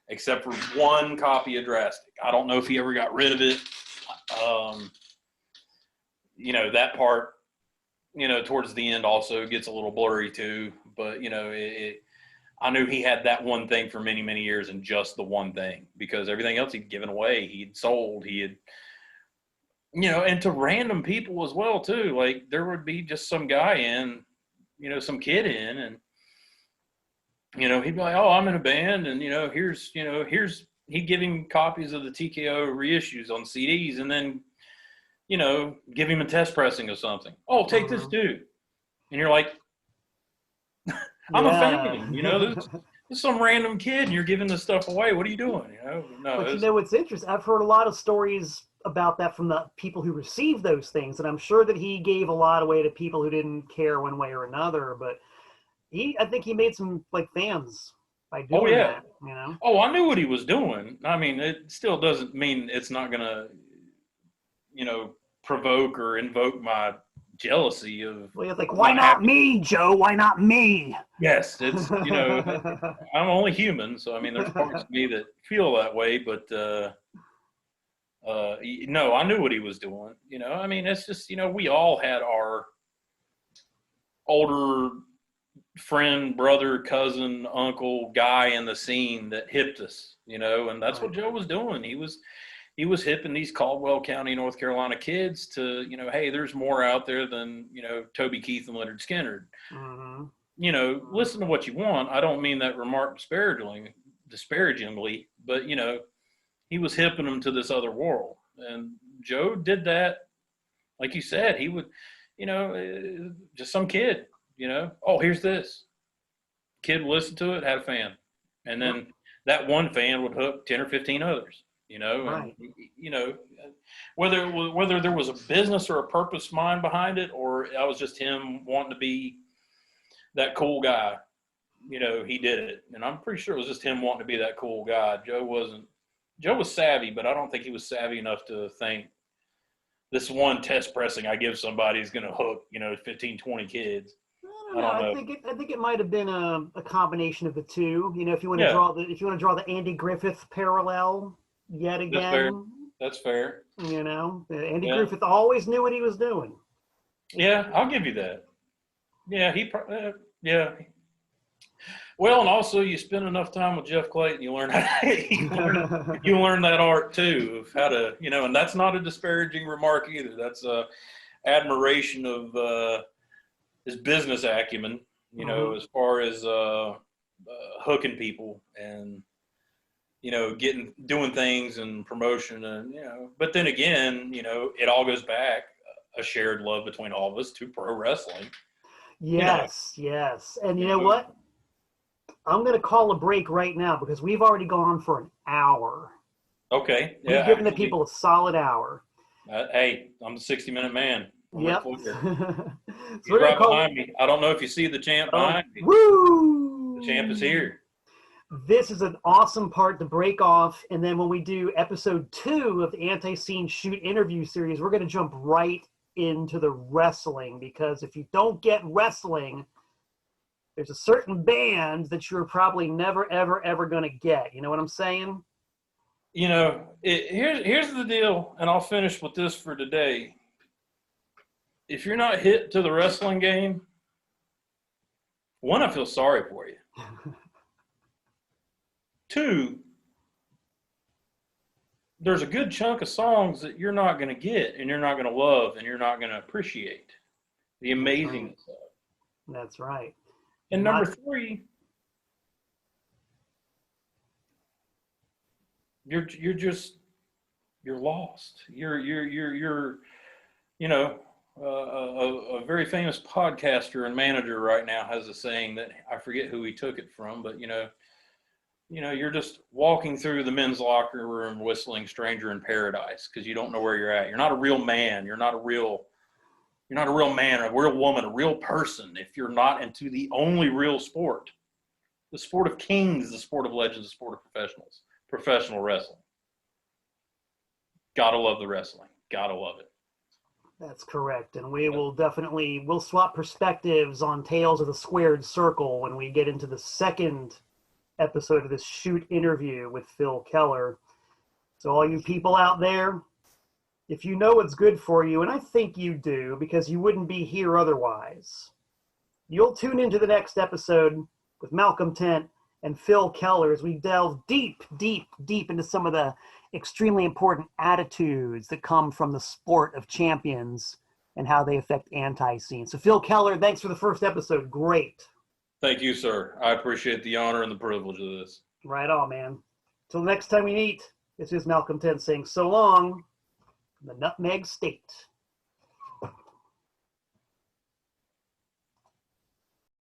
B: except for one copy of Drastic. I don't know if he ever got rid of it. You know, that part, you know, towards the end also gets a little blurry too, but, you know, I knew he had that one thing for many, many years, and just the one thing, because everything else he'd given away, he'd sold, he had, you know, and to random people as well too. Like, there would be just some guy in, you know, some kid in, and, you know, he'd be like, oh, I'm in a band, and, you know, he'd give him copies of the TKO reissues on CDs, and then, you know, give him a test pressing of something. Oh, take this too. And you're like, I'm a fan, you know, It's some random kid and you're giving this stuff away. What are you doing? You know, no.
A: But you know what's interesting? I've heard a lot of stories about that from the people who received those things, and I'm sure that he gave a lot away to people who didn't care one way or another. But I think he made some like fans by doing that. You know?
B: Oh, I knew what he was doing. I mean, it still doesn't mean it's not gonna, you know, provoke or invoke my jealousy of.
A: Well, it's like, why not me, Joe? Why not me?
B: Yes, it's, you know, I'm only human, so I mean, there's parts of me that feel that way, but no, I knew what he was doing. You know, I mean, it's just, you know, we all had our older friend, brother, cousin, uncle, guy in the scene that hipped us, you know, and that's what Joe was doing. He was hipping these Caldwell County, North Carolina kids to, you know, hey, there's more out there than, you know, Toby Keith and Leonard Skinner.
A: Mm-hmm.
B: You know, listen to what you want. I don't mean that remark disparagingly, but, you know, he was hipping them to this other world. And Joe did that. Like you said, he would, you know, just some kid, you know, oh, here's this. Kid would listen to it, had a fan. And then that one fan would hook 10 or 15 others, you know, and, you know, whether there was a business or a purpose mind behind it, or I was just him wanting to be that cool guy, you know, he did it. And I'm pretty sure it was just him wanting to be that cool guy. Joe was savvy, but I don't think he was savvy enough to think this one test pressing I give somebody is going to hook, you know, 15, 20 kids.
A: I don't know. I think it might have been a combination of the two. You know, if you want to draw the Andy Griffith parallel yet again.
B: That's fair.
A: You know, Andy Griffith always knew what he was doing.
B: Yeah, I'll give you that. Yeah, yeah. Well, and also you spend enough time with Jeff Clayton, you learn you learn that art too of how to, you know, and that's not a disparaging remark either. That's admiration of his business acumen, you know, as far as hooking people and, you know, doing things and promotion and, you know, but then again, you know, it all goes back a shared love between all of us to pro wrestling.
A: Yes, yes. And you know what? I'm going to call a break right now because we've already gone on for an hour.
B: Okay.
A: Yeah, we've given the people a solid hour.
B: Hey, I'm the 60-minute man.
A: Yep.
B: He's right behind me. I don't know if you see the champ behind me.
A: Woo!
B: The champ is here.
A: This is an awesome part to break off. And then when we do episode 2 of the ANTiSEEN Shoot interview series, we're going to jump right into the wrestling, because if you don't get wrestling, there's a certain band that you're probably never, ever, ever going to get. You know what I'm saying?
B: You know, here's the deal, and I'll finish with this for today. If you're not hit to the wrestling game, one, I feel sorry for you. 2, there's a good chunk of songs that you're not going to get and you're not going to love and you're not going to appreciate the amazingness of.
A: That's right.
B: And number 3, you're lost. You're you know, a very famous podcaster and manager right now has a saying that I forget who he took it from, but you know, you're just walking through the men's locker room whistling "Stranger in Paradise" because you don't know where you're at. You're not a real man. You're not a real man, a real woman, a real person if you're not into the only real sport. The sport of kings, the sport of legends, the sport of professionals, professional wrestling. Gotta love the wrestling. Gotta love it.
A: That's correct. And we'll swap perspectives on Tales of the Squared Circle when we get into the second episode of this shoot interview with Phil Keller. So all you people out there, if you know what's good for you, and I think you do because you wouldn't be here otherwise, you'll tune into the next episode with Malcolm Tent and Phil Keller as we delve deep, deep, deep into some of the extremely important attitudes that come from the sport of champions and how they affect ANTiSEEN. So Phil Keller, thanks for the first episode. Great.
B: Thank you, sir. I appreciate the honor and the privilege of this.
A: Right on, man. Till next time we meet, this is Malcolm Tent saying so long from the Nutmeg State.